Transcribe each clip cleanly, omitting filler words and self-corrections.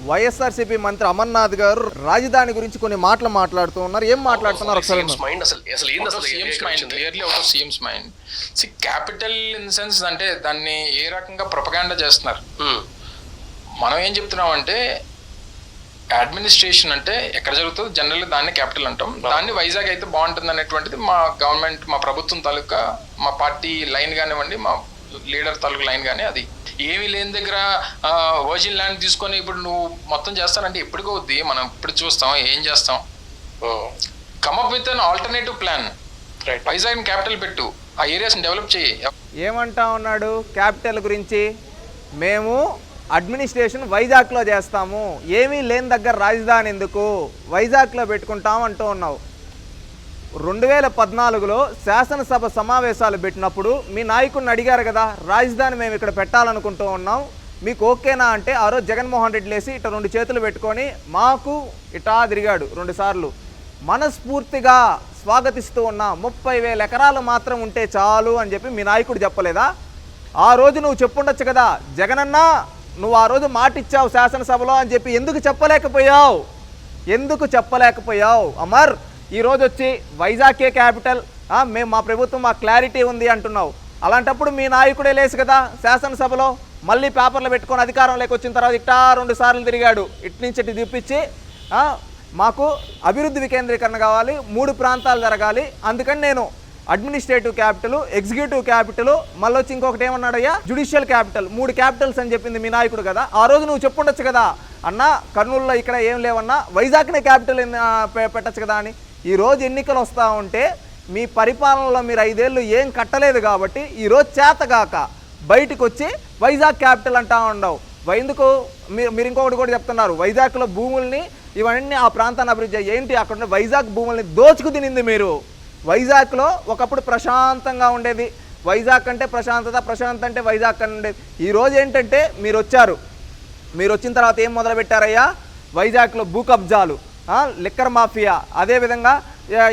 వైఎస్ఆర్సీపీ మంత్రి అమర్నాథ్ గారు రాజధాని గురించి కొన్ని మాటలు మాట్లాడుతూ ఉన్నారు. ఏం మాట్లాడుతున్నారు ఒకసారి? క్యాపిటల్ ఇన్ ద సెన్స్ అంటే దాన్ని ఏ రకంగా ప్రొపగాండా చేస్తున్నారు. మనం ఏం చెప్తున్నాం అంటే అడ్మినిస్ట్రేషన్ అంటే ఎక్కడ జరుగుతుంది జనరల్గా దాన్ని క్యాపిటల్ అంటాం. దాన్ని వైజాగ్ అయితే బాగుంటుంది అనేటువంటిది మా గవర్నమెంట్, మా ప్రభుత్వం తాలూకా, మా పార్టీ లైన్ కానివ్వండి, మా లీడర్ తాలూకా లైన్ కానీ. అది ఏమీ లేని దగ్గర వర్జిన్ ల్యాండ్ తీసుకొని ఇప్పుడు నువ్వు మొత్తం చేస్తానంటే ఎప్పటికో వద్ది. మనం ఇప్పుడు చూస్తాం ఏం చేస్తాం. Come up with an alternative plan. Vizag capital పెట్టు, ఆ ఏరియాస్ని డెవలప్ చేయి. ఏమంటా ఉన్నాడు క్యాపిటల్ గురించి? మేము అడ్మినిస్ట్రేషన్ వైజాగ్లో చేస్తాము, ఏమీ లేని దగ్గర రాజధాని ఎందుకు, వైజాగ్లో పెట్టుకుంటాం అంటూ ఉన్నావు. 2014లో శాసనసభ సమావేశాలు పెట్టినప్పుడు మీ నాయకుడిని అడిగారు కదా, రాజధాని మేము ఇక్కడ పెట్టాలనుకుంటూ ఉన్నాం, మీకు ఓకేనా అంటే ఆ రోజు జగన్మోహన్ రెడ్డి లేసి ఇట్లా 2 చేతులు పెట్టుకొని మాకు ఇటా తిరిగాడు 2 సార్లు. మనస్ఫూర్తిగా స్వాగతిస్తూ ఉన్నా, 30,000 ఎకరాలు మాత్రం ఉంటే చాలు అని చెప్పి మీ నాయకుడు చెప్పలేదా? ఆ రోజు నువ్వు చెప్పుండొచ్చు కదా, జగనన్న నువ్వు ఆ రోజు మాట ఇచ్చావు శాసనసభలో అని చెప్పి ఎందుకు చెప్పలేకపోయావు? ఎందుకు చెప్పలేకపోయావు అమర్? ఈరోజు వచ్చి వైజాగ్కే క్యాపిటల్, మేము మా ప్రభుత్వం మా క్లారిటీ ఉంది అంటున్నావు. అలాంటప్పుడు మీ నాయకుడే లేసు కదా శాసనసభలో, మళ్ళీ పేపర్లు పెట్టుకొని అధికారంలోకి వచ్చిన తర్వాత ఇట్టా 2 సార్లు తిరిగాడు, ఇటు నుంచి ఇటు తిప్పించి మాకు అభివృద్ధి వికేంద్రీకరణ కావాలి, 3 ప్రాంతాలు జరగాలి, అందుకని నేను అడ్మినిస్ట్రేటివ్ క్యాపిటల్, ఎగ్జిక్యూటివ్ క్యాపిటల్, మళ్ళీ వచ్చి ఇంకొకటి ఏమన్నాడయ్యా జ్యుడిషియల్ క్యాపిటల్, 3 క్యాపిటల్స్ అని చెప్పింది మీ నాయకుడు కదా. ఆ రోజు నువ్వు చెప్పుండొచ్చు కదా, అన్న కర్నూలులో ఇక్కడ ఏం లేవన్నా వైజాగ్నే క్యాపిటల్ పెట్టచ్చు కదా అని. ఈరోజు ఎన్నికలు వస్తూ ఉంటే మీ పరిపాలనలో మీరు 5 ఏళ్ళు ఏం కట్టలేదు కాబట్టి ఈరోజు చేతగాక బయటకు వచ్చి వైజాగ్ క్యాపిటల్ అంటా ఉండవు. ఎందుకు? మీరు ఇంకొకటి కూడా చెప్తున్నారు, వైజాగ్లో భూముల్ని ఇవన్నీ ఆ ప్రాంతాన్ని అభివృద్ధి ఏంటి, అక్కడ వైజాగ్ భూముల్ని దోచుకు తినింది మీరు. వైజాగ్లో ఒకప్పుడు ప్రశాంతంగా ఉండేది, వైజాగ్ అంటే ప్రశాంతత అంటే వైజాగ్ అని ఉండేది. ఈరోజు ఏంటంటే మీరు వచ్చారు, మీరు వచ్చిన తర్వాత ఏం మొదలుపెట్టారయ్యా, వైజాగ్లో భూ కబ్జాలు, లిక్కర్ మాఫియా, అదేవిధంగా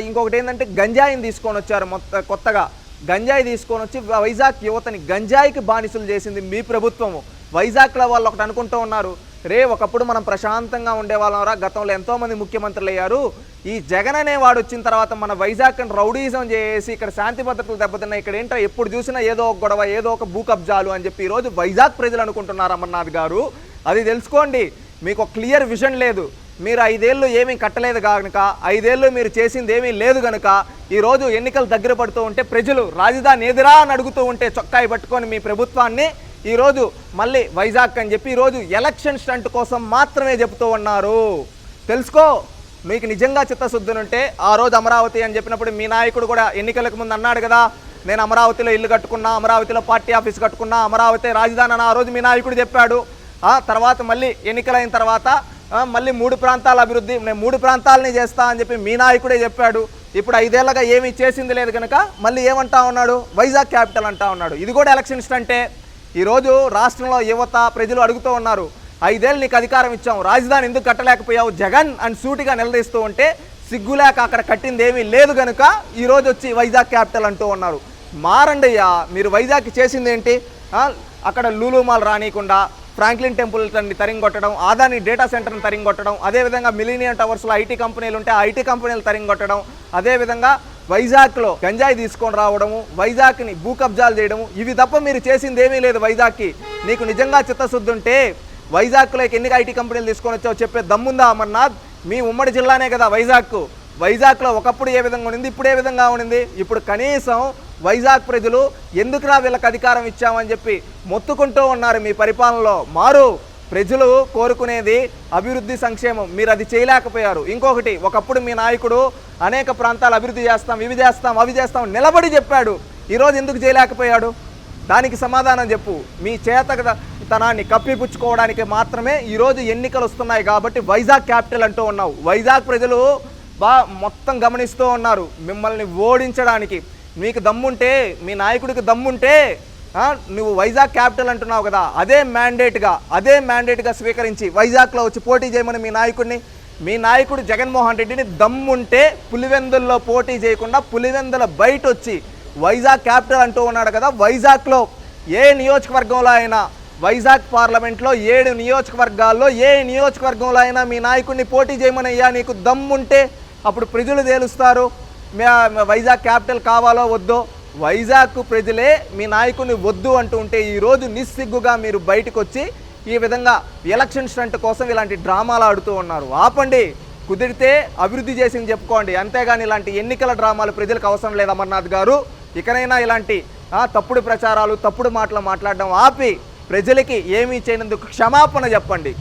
ఇంకొకటి ఏంటంటే గంజాయిని తీసుకొని వచ్చారు. కొత్తగా గంజాయి తీసుకొని వచ్చి వైజాగ్ యువతని గంజాయికి బానిసలు చేసింది మీ ప్రభుత్వము. వైజాగ్లో వాళ్ళు ఒకటి అనుకుంటూ ఉన్నారు, ఒకప్పుడు మనం ప్రశాంతంగా ఉండేవాళ్ళం రా, గతంలో ఎంతోమంది ముఖ్యమంత్రులు అయ్యారు, ఈ జగన్ అనేవాడు వచ్చిన తర్వాత మన వైజాగ్ని రౌడీజం చేసి ఇక్కడ శాంతి భద్రతలు దెబ్బతిన్నాయి, ఇక్కడ ఏంటో ఎప్పుడు చూసినా ఏదో ఒక గొడవ, ఏదో ఒక భూ కబ్జాలు అని చెప్పి ఈరోజు వైజాగ్ ప్రజలు అనుకుంటున్నారు. అమర్నాథ్ గారు అది తెలుసుకోండి, మీకు ఒక క్లియర్ విజన్ లేదు. మీరు 5 ఏళ్ళు ఏమీ కట్టలేదు కనుక, 5 ఏళ్ళు మీరు చేసింది ఏమీ లేదు కనుక ఈరోజు ఎన్నికలు దగ్గర పడుతూ ఉంటే ప్రజలు రాజధాని ఎదురా అని అడుగుతూ ఉంటే చొక్కాయి పట్టుకొని మీ ప్రభుత్వాన్ని ఈరోజు మళ్ళీ వైజాగ్ అని చెప్పి ఈరోజు ఎలక్షన్ స్టంట్ కోసం మాత్రమే చెబుతూ ఉన్నారు. తెలుసుకో, మీకు నిజంగా చిత్తశుద్ధునుంటే ఆ రోజు అమరావతి అని చెప్పినప్పుడు మీ నాయకుడు కూడా ఎన్నికలకు ముందు అన్నాడు కదా, నేను అమరావతిలో ఇల్లు కట్టుకున్నా, అమరావతిలో పార్టీ ఆఫీస్ కట్టుకున్నా, అమరావతి రాజధాని అని ఆ రోజు మీ నాయకుడు చెప్పాడు. తర్వాత మళ్ళీ ఎన్నికలైన తర్వాత మళ్ళీ 3 ప్రాంతాల అభివృద్ధి, నేను 3 ప్రాంతాలని చేస్తా అని చెప్పి మీ నాయకుడే చెప్పాడు. ఇప్పుడు 5 ఏళ్ళగా ఏమీ చేసింది లేదు కనుక మళ్ళీ ఏమంటా ఉన్నాడు, వైజాగ్ క్యాపిటల్ అంటా ఉన్నాడు. ఇది కూడా ఎలక్షన్ స్టంటే. ఈరోజు రాష్ట్రంలో యువత ప్రజలు అడుగుతూ ఉన్నారు, 5 ఏళ్ళు నీకు అధికారం ఇచ్చాం, రాజధాని ఎందుకు కట్టలేకపోయావు జగన్ అని సూటిగా నిలదీస్తూ ఉంటే సిగ్గులేక అక్కడ కట్టింది ఏమీ లేదు కనుక ఈరోజు వచ్చి వైజాగ్ క్యాపిటల్ అంటూ ఉన్నారు. మారండయ్యా, మీరు వైజాగ్కి చేసింది ఏంటి? అక్కడ లూలు మాల్ రానియకుండా ఫ్రాంక్లిన్ టెంపుల్ని తరింగొట్టడం, ఆదాని డేటా సెంటర్ని తరింగొట్టడం, అదేవిధంగా మిలీనియం టవర్స్లో ఐటీ కంపెనీలు ఉంటే ఆ ఐటీ కంపెనీలు తరింగొట్టడం, అదేవిధంగా వైజాగ్లో గంజాయి తీసుకొని రావడము, వైజాగ్ని భూ కబ్జాలు చేయడము, ఇవి తప్ప మీరు చేసింది ఏమీ లేదు వైజాగ్కి. నీకు నిజంగా చిత్తశుద్ధి ఉంటే వైజాగ్లోకి ఎన్ని ఐటీ కంపెనీలు తీసుకొని వచ్చావు చెప్పే దమ్ముందా అమర్నాథ్? మీ ఉమ్మడి జిల్లానే కదా వైజాగ్లో ఒకప్పుడు ఏ విధంగా ఉండింది, ఇప్పుడు ఏ విధంగా ఉండింది? ఇప్పుడు కనీసం వైజాగ్ ప్రజలు ఎందుకురా వీళ్ళకి అధికారం ఇచ్చామని చెప్పి మొత్తుకుంటూ ఉన్నారు. మీ పరిపాలనలో మారు. ప్రజలు కోరుకునేది అభివృద్ధి, సంక్షేమం, మీరు అది చేయలేకపోయారు. ఇంకొకటి, ఒకప్పుడు మీ నాయకుడు అనేక ప్రాంతాలు అభివృద్ధి చేస్తాం, ఇవి చేస్తాం, అవి చేస్తాం నిలబడి చెప్పాడు. ఈరోజు ఎందుకు చేయలేకపోయాడు? దానికి సమాధానం చెప్పు. మీ చేతతనాన్ని కప్పిపుచ్చుకోవడానికి మాత్రమే ఈరోజు ఎన్నికలు వస్తున్నాయి కాబట్టి వైజాగ్ క్యాపిటల్ అంటూ ఉన్నావు. వైజాగ్ ప్రజలు మొత్తం గమనిస్తూ ఉన్నారు మిమ్మల్ని ఓడించడానికి. మీకు దమ్ముంటే, మీ నాయకుడికి దమ్ముంటే నువ్వు వైజాగ్ క్యాపిటల్ అంటున్నావు కదా, అదే మ్యాండేట్గా స్వీకరించి వైజాగ్లో వచ్చి పోటీ చేయమని మీ నాయకుడు జగన్మోహన్ రెడ్డిని దమ్ముంటే పులివెందుల్లో పోటీ చేయకుండా పులివెందుల బయట వచ్చి వైజాగ్ క్యాపిటల్ అంటూ ఉన్నాడు కదా, వైజాగ్లో ఏ నియోజకవర్గంలో అయినా వైజాగ్ పార్లమెంట్లో 7 నియోజకవర్గాల్లో ఏ నియోజకవర్గంలో అయినా మీ నాయకుడిని పోటీ చేయమనయ్యా నీకు దమ్ముంటే అప్పుడు ప్రజలు తేలుస్తారు వైజాగ్ క్యాపిటల్ కావాలో వద్దో. వైజాగ్ ప్రజలే మీ నాయకుడిని వద్దు అంటూ ఉంటే ఈరోజు నిస్సిగ్గుగా మీరు బయటకు వచ్చి ఈ విధంగా ఎలక్షన్ స్టంట్ కోసం ఇలాంటి డ్రామాలు ఆడుతూ ఉన్నారు. ఆపండి, కుదిరితే అభివృద్ధి చేసింది చెప్పుకోండి, అంతేగాని ఇలాంటి ఎన్నికల డ్రామాలు ప్రజలకు అవసరం లేదు. అమర్నాథ్ గారు ఇకనైనా ఇలాంటి తప్పుడు ప్రచారాలు తప్పుడు మాటలు మాట్లాడడం ఆపి ప్రజలకి ఏమీ చేయనందుకు క్షమాపణ చెప్పండి.